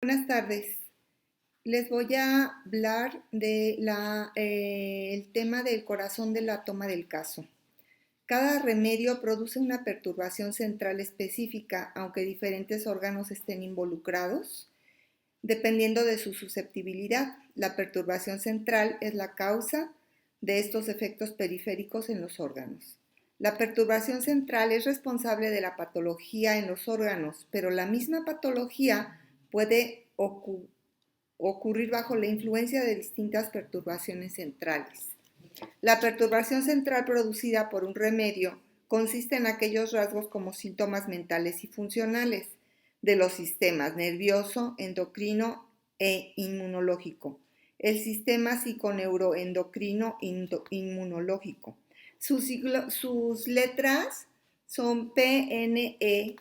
Buenas tardes. Les voy a hablar de el tema del corazón de la toma del caso. Cada remedio produce una perturbación central específica, aunque diferentes órganos estén involucrados, dependiendo de su susceptibilidad. La perturbación central es la causa de estos efectos periféricos en los órganos. La perturbación central es responsable de la patología en los órganos, pero la misma patología puede ocurrir bajo la influencia de distintas perturbaciones centrales. La perturbación central producida por un remedio consiste en aquellos rasgos como síntomas mentales y funcionales de los sistemas nervioso, endocrino e inmunológico. El sistema psiconeuroendocrino inmunológico. Sus letras son PNEI.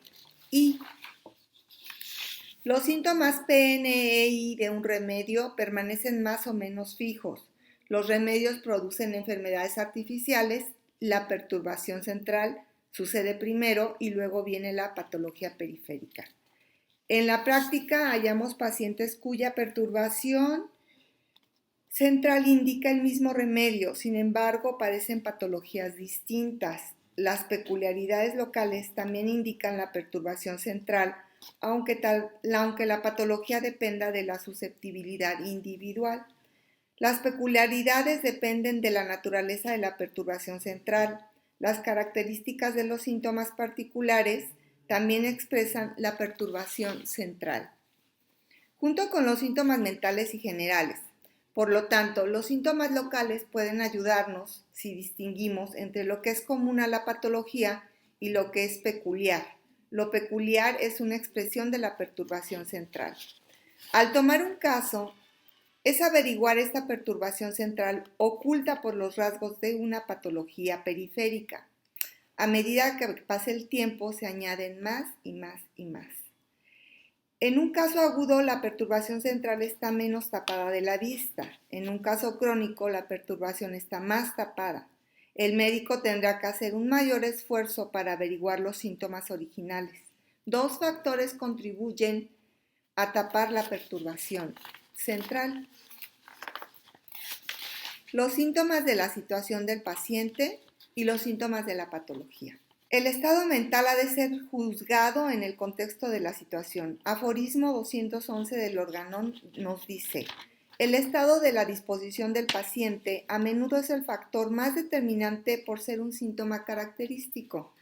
Los síntomas PNEI de un remedio permanecen más o menos fijos. Los remedios producen enfermedades artificiales, la perturbación central sucede primero y luego viene la patología periférica. En la práctica hallamos pacientes cuya perturbación central indica el mismo remedio, sin embargo padecen patologías distintas. Las peculiaridades locales también indican la perturbación central, aunque la patología dependa de la susceptibilidad individual. Las peculiaridades dependen de la naturaleza de la perturbación central. Las características de los síntomas particulares también expresan la perturbación central, junto con los síntomas mentales y generales. Por lo tanto, los síntomas locales pueden ayudarnos si distinguimos entre lo que es común a la patología y lo que es peculiar. Lo peculiar es una expresión de la perturbación central. Al tomar un caso, es averiguar esta perturbación central oculta por los rasgos de una patología periférica. A medida que pasa el tiempo, se añaden más y más y más. En un caso agudo, la perturbación central está menos tapada de la vista. En un caso crónico, la perturbación está más tapada. El médico tendrá que hacer un mayor esfuerzo para averiguar los síntomas originales. Dos factores contribuyen a tapar la perturbación central: los síntomas de la situación del paciente y los síntomas de la patología. El estado mental ha de ser juzgado en el contexto de la situación. Aforismo 211 del Organón nos dice: el estado de la disposición del paciente a menudo es el factor más determinante por ser un síntoma característico.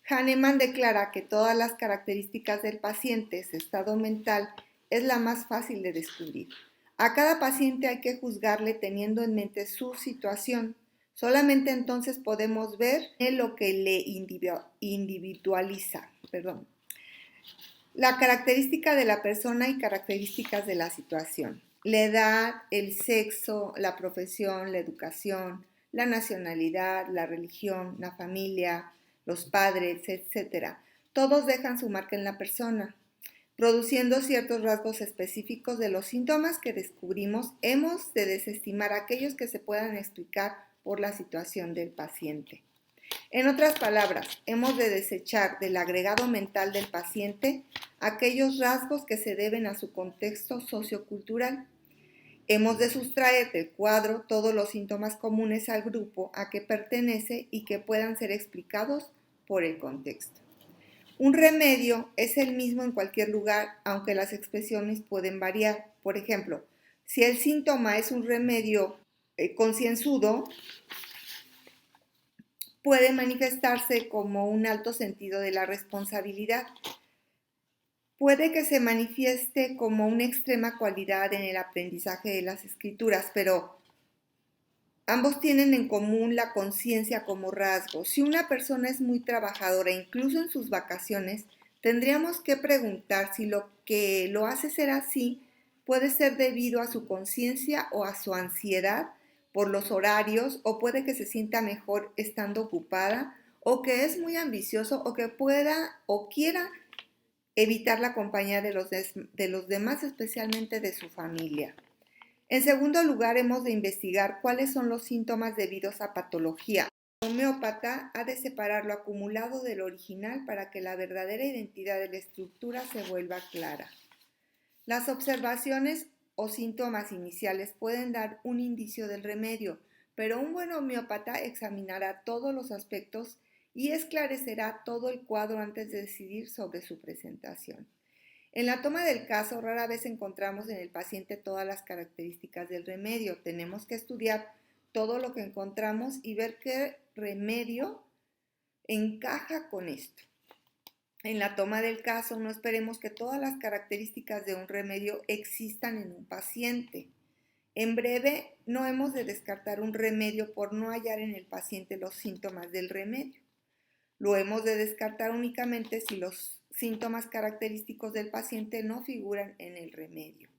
Hahnemann declara que todas las características del paciente, su estado mental, es la más fácil de descubrir. A cada paciente hay que juzgarle teniendo en mente su situación. Solamente entonces podemos ver lo que le individualiza. La característica de la persona y características de la situación. La edad, el sexo, la profesión, la educación, la nacionalidad, la religión, la familia, los padres, etc. Todos dejan su marca en la persona. Produciendo ciertos rasgos específicos de los síntomas que descubrimos, hemos de desestimar aquellos que se puedan explicar por la situación del paciente. En otras palabras, hemos de desechar del agregado mental del paciente aquellos rasgos que se deben a su contexto sociocultural. Hemos de sustraer del cuadro todos los síntomas comunes al grupo a que pertenece y que puedan ser explicados por el contexto. Un remedio es el mismo en cualquier lugar, aunque las expresiones pueden variar. Por ejemplo, si el síntoma es un remedio concienzudo, puede manifestarse como un alto sentido de la responsabilidad. Puede que se manifieste como una extrema cualidad en el aprendizaje de las escrituras, pero ambos tienen en común la conciencia como rasgo. Si una persona es muy trabajadora, incluso en sus vacaciones, tendríamos que preguntar si lo que lo hace ser así puede ser debido a su conciencia o a su ansiedad por los horarios, o puede que se sienta mejor estando ocupada, o que es muy ambicioso, o que pueda o quiera evitar la compañía de los demás, especialmente de su familia. En segundo lugar, hemos de investigar cuáles son los síntomas debidos a patología. El homeópata ha de separar lo acumulado del original para que la verdadera identidad de la estructura se vuelva clara. Las observaciones o síntomas iniciales pueden dar un indicio del remedio, pero un buen homeópata examinará todos los aspectos y esclarecerá todo el cuadro antes de decidir sobre su presentación. En la toma del caso, rara vez encontramos en el paciente todas las características del remedio. Tenemos que estudiar todo lo que encontramos y ver qué remedio encaja con esto. En la toma del caso, no esperemos que todas las características de un remedio existan en un paciente. En breve, no hemos de descartar un remedio por no hallar en el paciente los síntomas del remedio. Lo hemos de descartar únicamente si los síntomas característicos del paciente no figuran en el remedio.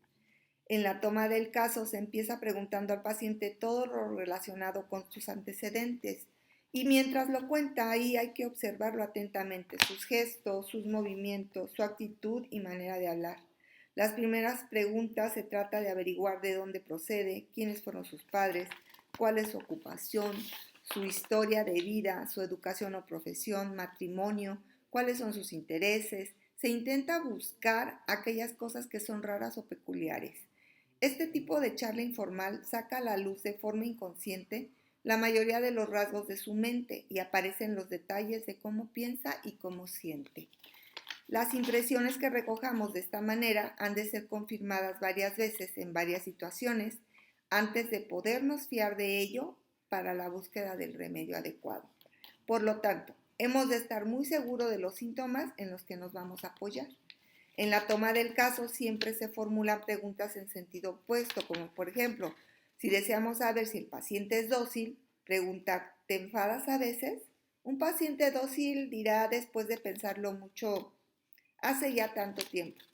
En la toma del caso se empieza preguntando al paciente todo lo relacionado con sus antecedentes y mientras lo cuenta ahí hay que observarlo atentamente, sus gestos, sus movimientos, su actitud y manera de hablar. Las primeras preguntas se trata de averiguar de dónde procede, quiénes fueron sus padres, cuál es su ocupación, su historia de vida, su educación o profesión, matrimonio, cuáles son sus intereses. Se intenta buscar aquellas cosas que son raras o peculiares. Este tipo de charla informal saca a la luz de forma inconsciente la mayoría de los rasgos de su mente y aparecen los detalles de cómo piensa y cómo siente. Las impresiones que recojamos de esta manera han de ser confirmadas varias veces en varias situaciones antes de podernos fiar de ello para la búsqueda del remedio adecuado. Por lo tanto, hemos de estar muy seguros de los síntomas en los que nos vamos a apoyar. En la toma del caso siempre se formulan preguntas en sentido opuesto, como por ejemplo, si deseamos saber si el paciente es dócil, preguntar, ¿te enfadas a veces? Un paciente dócil dirá después de pensarlo mucho, hace ya tanto tiempo.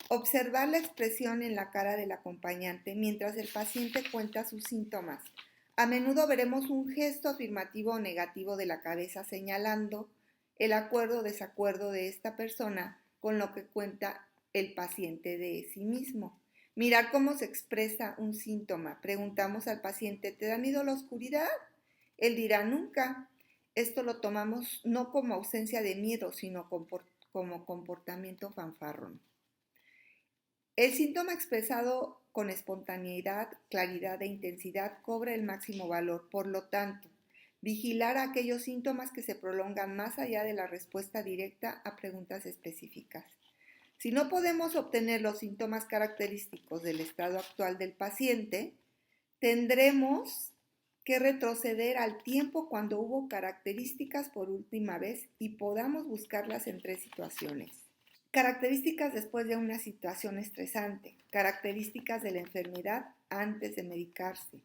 Observar la expresión en la cara del acompañante mientras el paciente cuenta sus síntomas. A menudo veremos un gesto afirmativo o negativo de la cabeza señalando el acuerdo o desacuerdo de esta persona con lo que cuenta el paciente de sí mismo. Mirar cómo se expresa un síntoma. Preguntamos al paciente, ¿te da miedo la oscuridad? Él dirá nunca. Esto lo tomamos no como ausencia de miedo, sino como comportamiento fanfarrón. El síntoma expresado con espontaneidad, claridad e intensidad cobra el máximo valor. Por lo tanto, vigilar aquellos síntomas que se prolongan más allá de la respuesta directa a preguntas específicas. Si no podemos obtener los síntomas característicos del estado actual del paciente, tendremos que retroceder al tiempo cuando hubo características por última vez y podamos buscarlas en 3 situaciones. Características después de una situación estresante, características de la enfermedad antes de medicarse.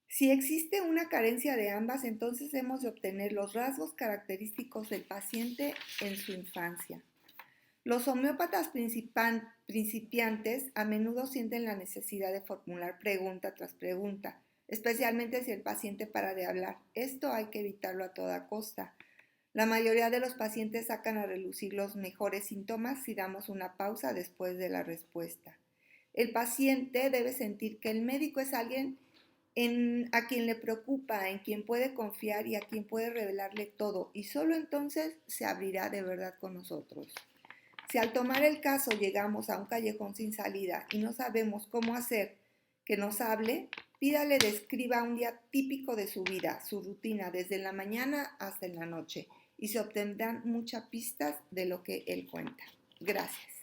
Si existe una carencia de ambas, entonces hemos de obtener los rasgos característicos del paciente en su infancia. Los homeópatas principiantes a menudo sienten la necesidad de formular pregunta tras pregunta, especialmente si el paciente para de hablar. Esto hay que evitarlo a toda costa. La mayoría de los pacientes sacan a relucir los mejores síntomas si damos una pausa después de la respuesta. El paciente debe sentir que el médico es alguien a quien le preocupa, en quien puede confiar y a quien puede revelarle todo, y solo entonces se abrirá de verdad con nosotros. Si al tomar el caso llegamos a un callejón sin salida y no sabemos cómo hacer que nos hable, pídale describa un día típico de su vida, su rutina, desde la mañana hasta en la noche, y se obtendrán muchas pistas de lo que él cuenta. Gracias.